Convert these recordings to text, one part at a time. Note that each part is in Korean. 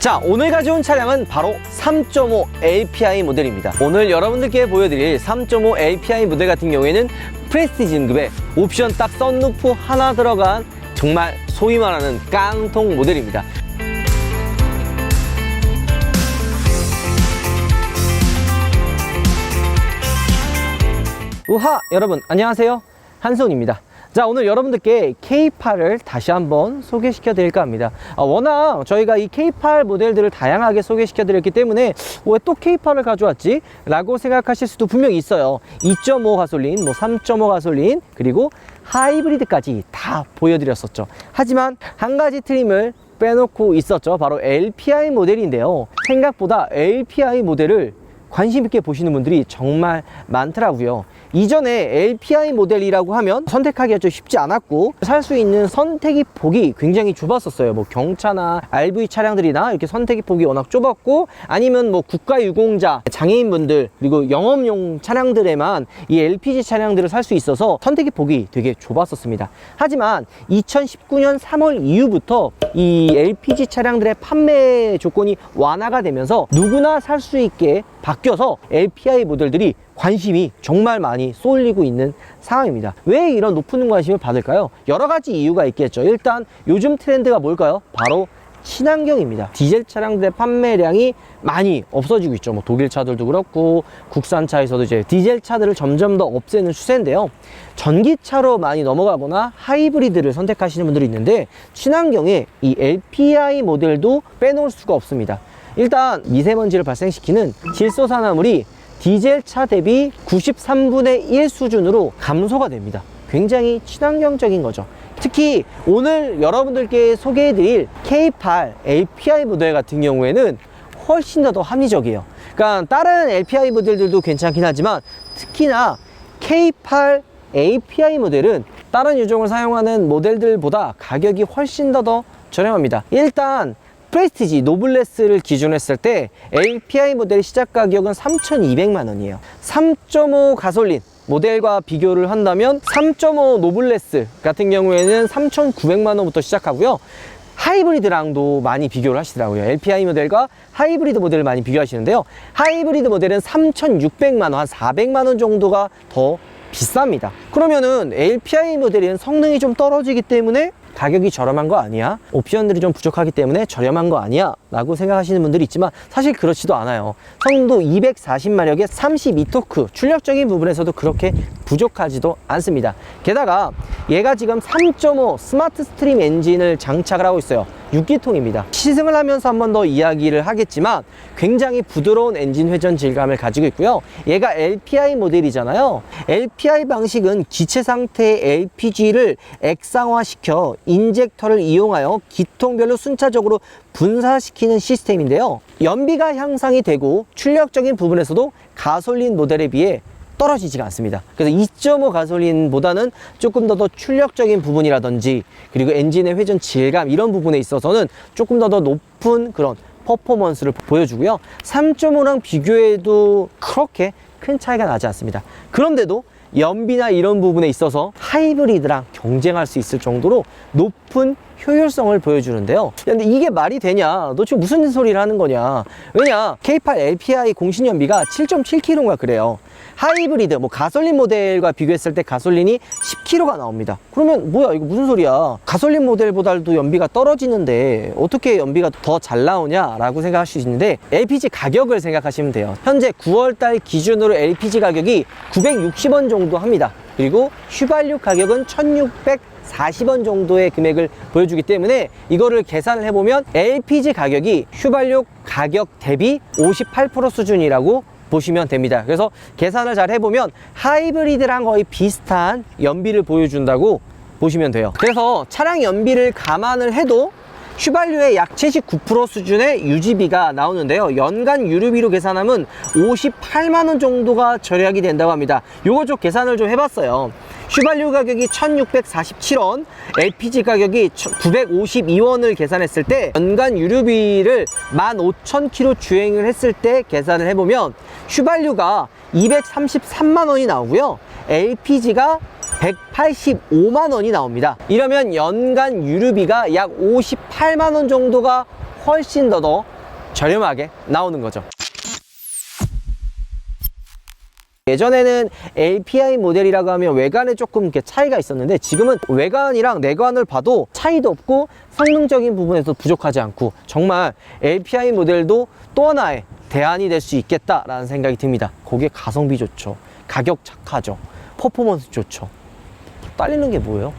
자, 오늘 가져온 차량은 바로 3.5 LPI 모델입니다. 오늘 여러분들께 보여드릴 3.5 LPI 모델 같은 경우에는 프레스티지 등급의 옵션 딱 썬루프 하나 들어간 정말 소위 말하는 깡통 모델입니다. 우하! 여러분 안녕하세요, 한손입니다. 자, 오늘 여러분들께 K8을 다시 한번 소개시켜 드릴까 합니다. 워낙 저희가 이 K8 모델들을 다양하게 소개시켜 드렸기 때문에 왜 또 K8을 가져왔지? 라고 생각하실 수도 분명히 있어요. 2.5 가솔린, 3.5 가솔린, 그리고 하이브리드까지 다 보여드렸었죠. 하지만 한 가지 트림을 빼놓고 있었죠. 바로 LPI 모델인데요. 생각보다 LPI 모델을 관심 있게 보시는 분들이 정말 많더라고요. 이전에 LPI 모델이라고 하면 선택하기가 좀 쉽지 않았고 살 수 있는 선택의 폭이 굉장히 좁았었어요. 뭐 경차나 RV 차량들이나 이렇게 선택의 폭이 워낙 좁았고, 아니면 뭐 국가유공자, 장애인분들, 그리고 영업용 차량들에만 이 LPG 차량들을 살 수 있어서 선택의 폭이 되게 좁았었습니다. 하지만 2019년 3월 이후부터 이 LPG 차량들의 판매 조건이 완화가 되면서 누구나 살 수 있게 바뀌어서 LPI 모델들이 관심이 정말 많이 쏠리고 있는 상황입니다. 왜 이런 높은 관심을 받을까요? 여러 가지 이유가 있겠죠. 일단 요즘 트렌드가 뭘까요? 바로 친환경입니다. 디젤 차량들의 판매량이 많이 없어지고 있죠. 뭐 독일 차들도 그렇고 국산차에서도 이제 디젤 차들을 점점 더 없애는 추세인데요. 전기차로 많이 넘어가거나 하이브리드를 선택하시는 분들이 있는데, 친환경에 이 LPI 모델도 빼놓을 수가 없습니다. 일단 미세먼지를 발생시키는 질소산화물이 디젤 차 대비 93분의 1 수준으로 감소가 됩니다. 굉장히 친환경적인 거죠. 특히 오늘 여러분들께 소개해드릴 K8 LPI 모델 같은 경우에는 훨씬 더 합리적이에요. 그러니까 다른 LPI 모델들도 괜찮긴 하지만 특히나 K8 LPI 모델은 다른 유종을 사용하는 모델들보다 가격이 훨씬 더 저렴합니다. 일단 프레스티지 노블레스를 기준으로 했을 때 LPI 모델의 시작 가격은 3,200만 원이에요. 3.5 가솔린 모델과 비교를 한다면 3.5 노블레스 같은 경우에는 3,900만 원부터 시작하고요. 하이브리드랑도 많이 비교를 하시더라고요. LPI 모델과 하이브리드 모델을 많이 비교하시는데요. 하이브리드 모델은 3,600만 원, 한 400만 원 정도가 더 비쌉니다. 그러면은 LPI 모델은 성능이 좀 떨어지기 때문에 가격이 저렴한 거 아니야? 옵션들이 좀 부족하기 때문에 저렴한 거 아니야? 라고 생각하시는 분들이 있지만 사실 그렇지도 않아요. 성능도 240마력의 32토크, 출력적인 부분에서도 그렇게 부족하지도 않습니다. 게다가 얘가 지금 3.5 스마트 스트림 엔진을 장착을 하고 있어요. 6기통입니다. 시승을 하면서 한 번 더 이야기를 하겠지만 굉장히 부드러운 엔진 회전 질감을 가지고 있고요. 얘가 LPI 모델이잖아요. LPI 방식은 기체 상태의 LPG를 액상화시켜 인젝터를 이용하여 기통별로 순차적으로 분사시키는 시스템인데요. 연비가 향상이 되고 출력적인 부분에서도 가솔린 모델에 비해 떨어지지가 않습니다. 그래서 2.5 가솔린보다는 조금 더 출력적인 부분이라든지 그리고 엔진의 회전 질감 이런 부분에 있어서는 조금 더 높은 그런 퍼포먼스를 보여주고요. 3.5랑 비교해도 그렇게 큰 차이가 나지 않습니다. 그런데도 연비나 이런 부분에 있어서 하이브리드랑 경쟁할 수 있을 정도로 높은 효율성을 보여주는데요. 근데 이게 말이 되냐? 너 지금 무슨 소리를 하는 거냐? 왜냐? K8 LPI 공신 연비가 7.7km인가 그래요. 하이브리드, 뭐 가솔린 모델과 비교했을 때 가솔린이 10km가 나옵니다. 그러면 뭐야, 이거 무슨 소리야? 가솔린 모델보다도 연비가 떨어지는데 어떻게 연비가 더 잘 나오냐? 라고 생각하실 수 있는데 LPG 가격을 생각하시면 돼요. 현재 9월달 기준으로 LPG 가격이 960원 정도 합니다. 그리고 휘발유 가격은 1,640원 정도의 금액을 보여주기 때문에 이거를 계산을 해보면 LPG 가격이 휘발유 가격 대비 58% 수준이라고 보시면 됩니다. 그래서 계산을 잘 해보면 하이브리드랑 거의 비슷한 연비를 보여준다고 보시면 돼요. 그래서 차량 연비를 감안을 해도 휘발유의 약 79% 수준의 유지비가 나오는데요. 연간 유류비로 계산하면 58만원 정도가 절약이 된다고 합니다. 요거 좀 계산을 좀 해봤어요. 휘발유 가격이 1,647원, LPG 가격이 952원을 계산했을 때 연간 유류비를 15,000km 주행을 했을 때 계산을 해보면 휘발유가 233만원이 나오고요. LPG가 185만원이 나옵니다. 이러면 연간 유류비가 약 58만원 정도가 훨씬 더 저렴하게 나오는 거죠. 예전에는 LPI 모델이라고 하면 외관에 조금 이렇게 차이가 있었는데, 지금은 외관이랑 내관을 봐도 차이도 없고 성능적인 부분에서 부족하지 않고, 정말 LPI 모델도 또 하나의 대안이 될 수 있겠다라는 생각이 듭니다. 거기에 가성비 좋죠, 가격 착하죠, 퍼포먼스 좋죠. 딸리는 게 뭐예요?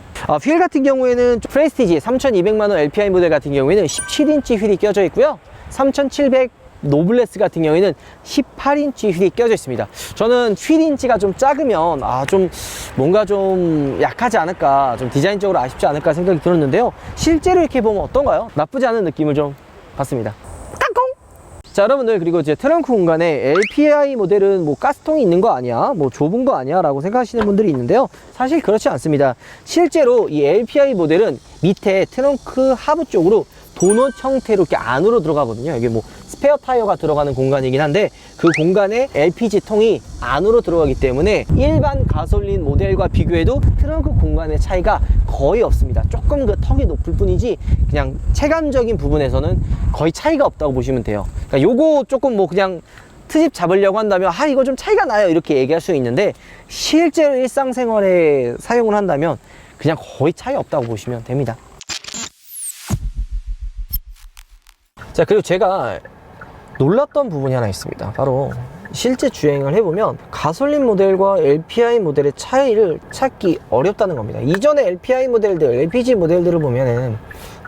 휠 같은 경우에는 프레스티지 3200만원 LPI 모델 같은 경우에는 17인치 휠이 껴져 있고요, 3700 노블레스 같은 경우에는 18인치 휠이 껴져 있습니다. 저는 휠 인치가 좀 작으면 좀 뭔가 좀 약하지 않을까, 좀 디자인적으로 아쉽지 않을까 생각이 들었는데요, 실제로 이렇게 보면 어떤가요? 나쁘지 않은 느낌을 좀 받습니다. 자, 여러분들, 그리고 이제 트렁크 공간에 LPI 모델은 뭐 가스통이 있는 거 아니야, 뭐 좁은 거 아니야 라고 생각하시는 분들이 있는데요, 사실 그렇지 않습니다. 실제로 이 LPI 모델은 밑에 트렁크 하부 쪽으로 도넛 형태로 이렇게 안으로 들어가거든요. 이게 뭐 스페어 타이어가 들어가는 공간이긴 한데, 그 공간에 LPG 통이 안으로 들어가기 때문에 일반 가솔린 모델과 비교해도 트렁크 공간의 차이가 거의 없습니다. 조금 그 턱이 높을 뿐이지 그냥 체감적인 부분에서는 거의 차이가 없다고 보시면 돼요. 그러니까 요거 조금 뭐 그냥 트집 잡으려고 한다면 이거 좀 차이가 나요 이렇게 얘기할 수 있는데, 실제로 일상생활에 사용을 한다면 그냥 거의 차이 없다고 보시면 됩니다. 자, 그리고 제가 놀랐던 부분이 하나 있습니다. 바로 실제 주행을 해보면 가솔린 모델과 LPI 모델의 차이를 찾기 어렵다는 겁니다. 이전에 LPI 모델들, LPG 모델들을 보면은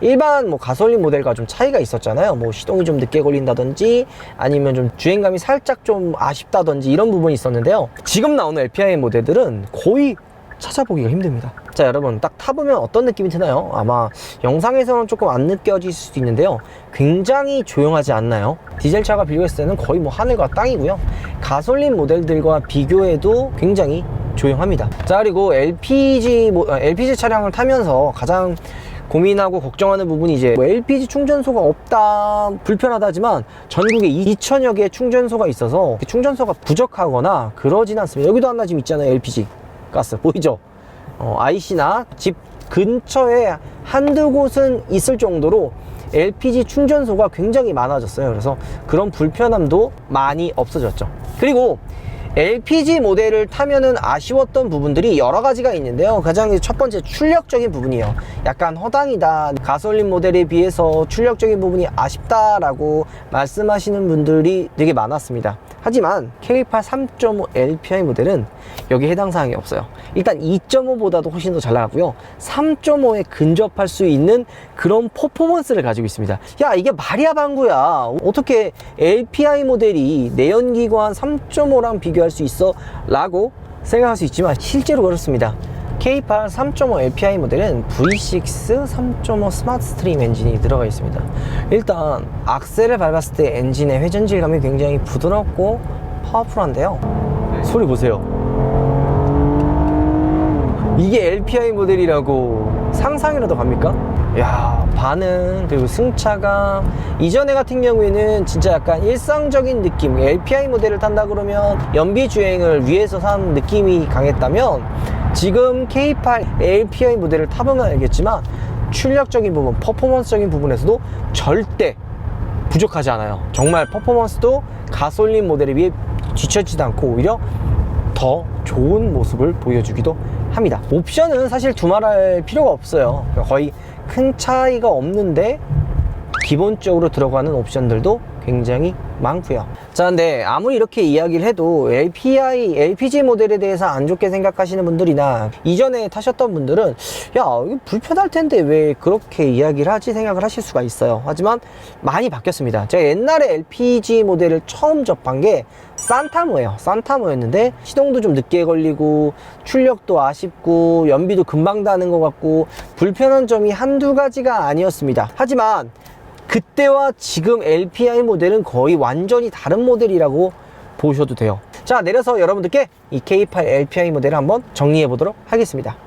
일반 뭐 가솔린 모델과 좀 차이가 있었잖아요. 뭐 시동이 좀 늦게 걸린다든지 아니면 좀 주행감이 살짝 좀 아쉽다든지 이런 부분이 있었는데요, 지금 나오는 LPI 모델들은 거의 찾아보기가 힘듭니다. 자, 여러분 딱 타보면 어떤 느낌이 드나요? 아마 영상에서는 조금 안 느껴질 수도 있는데요, 굉장히 조용하지 않나요? 디젤차가 비교했을 때는 거의 뭐 하늘과 땅이고요, 가솔린 모델들과 비교해도 굉장히 조용합니다. 자, 그리고 LPG 차량을 타면서 가장 고민하고 걱정하는 부분이 이제 뭐 LPG 충전소가 없다, 불편하다지만 전국에 2000여 개의 충전소가 있어서 충전소가 부족하거나 그러진 않습니다. 여기도 하나 지금 있잖아요. LPG 가스 보이죠? IC나 집 근처에 한두 곳은 있을 정도로 LPG 충전소가 굉장히 많아졌어요. 그래서 그런 불편함도 많이 없어졌죠. 그리고 LPG 모델을 타면은 아쉬웠던 부분들이 여러 가지가 있는데요, 가장 첫 번째 출력적인 부분이에요. 약간 허당이다, 가솔린 모델에 비해서 출력적인 부분이 아쉽다라고 말씀하시는 분들이 되게 많았습니다. 하지만 K8 3.5 LPI 모델은 여기 해당 사항이 없어요. 일단 2.5보다도 훨씬 더 잘 나가고요, 3.5에 근접할 수 있는 그런 퍼포먼스를 가지고 있습니다. 야, 이게 말이야 방구야, 어떻게 LPI 모델이 내연기관 3.5랑 비교할 수 있어? 라고 생각할 수 있지만 실제로 그렇습니다. K8 3.5 LPI 모델은 V6 3.5 스마트 스트림 엔진이 들어가 있습니다. 일단 악셀을 밟았을 때 엔진의 회전 질감이 굉장히 부드럽고 파워풀한데요, 소리 보세요. 이게 LPI 모델이라고 상상이라도 갑니까? 야, 반응, 그리고 승차감, 이전에 같은 경우에는 진짜 약간 일상적인 느낌, LPI 모델을 탄다 그러면 연비 주행을 위해서 산 느낌이 강했다면, 지금 K8 LPI 모델을 타보면 알겠지만 출력적인 부분, 퍼포먼스적인 부분에서도 절대 부족하지 않아요. 정말 퍼포먼스도 가솔린 모델에 비해 뒤처지지 않고 오히려 더 좋은 모습을 보여주기도 합니다. 옵션은 사실 두말할 필요가 없어요. 거의 큰 차이가 없는데 기본적으로 들어가는 옵션들도 굉장히 많고요. 자, 근데 아무리 이렇게 이야기를 해도 LPG 모델에 대해서 안 좋게 생각하시는 분들이나 이전에 타셨던 분들은 야, 이거 불편할 텐데 왜 그렇게 이야기를 하지 생각을 하실 수가 있어요. 하지만 많이 바뀌었습니다. 제가 옛날에 LPG 모델을 처음 접한 게 산타모예요. 산타모였는데 시동도 좀 늦게 걸리고 출력도 아쉽고 연비도 금방 다는 것 같고 불편한 점이 한두 가지가 아니었습니다. 하지만 그때와 지금 LPI 모델은 거의 완전히 다른 모델이라고 보셔도 돼요. 자, 내려서 여러분들께 이 K8 LPI 모델을 한번 정리해 보도록 하겠습니다.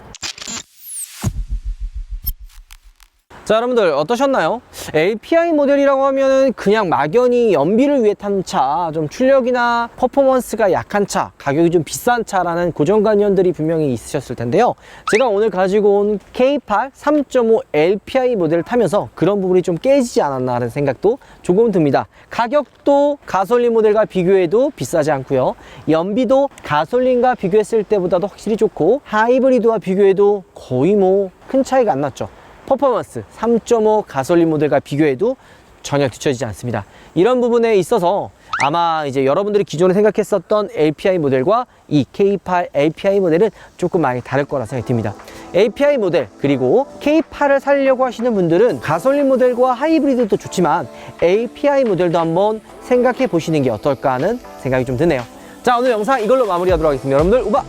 자, 여러분들 어떠셨나요? LPI 모델이라고 하면은 그냥 막연히 연비를 위해 탄 차, 좀 출력이나 퍼포먼스가 약한 차, 가격이 좀 비싼 차라는 고정관념들이 분명히 있으셨을 텐데요. 제가 오늘 가지고 온 K8 3.5 LPI 모델을 타면서 그런 부분이 좀 깨지지 않았나 하는 생각도 조금 듭니다. 가격도 가솔린 모델과 비교해도 비싸지 않고요. 연비도 가솔린과 비교했을 때보다도 확실히 좋고, 하이브리드와 비교해도 거의 뭐 큰 차이가 안 났죠. 퍼포먼스 3.5 가솔린 모델과 비교해도 전혀 뒤처지지 않습니다. 이런 부분에 있어서 아마 이제 여러분들이 기존에 생각했었던 LPI 모델과 이 K8 LPI 모델은 조금 많이 다를 거라 생각이 듭니다. LPI 모델 그리고 K8을 살려고 하시는 분들은 가솔린 모델과 하이브리드도 좋지만 LPI 모델도 한번 생각해 보시는 게 어떨까 하는 생각이 좀 드네요. 자, 오늘 영상 이걸로 마무리하도록 하겠습니다. 여러분들 우바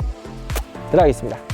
들어가겠습니다.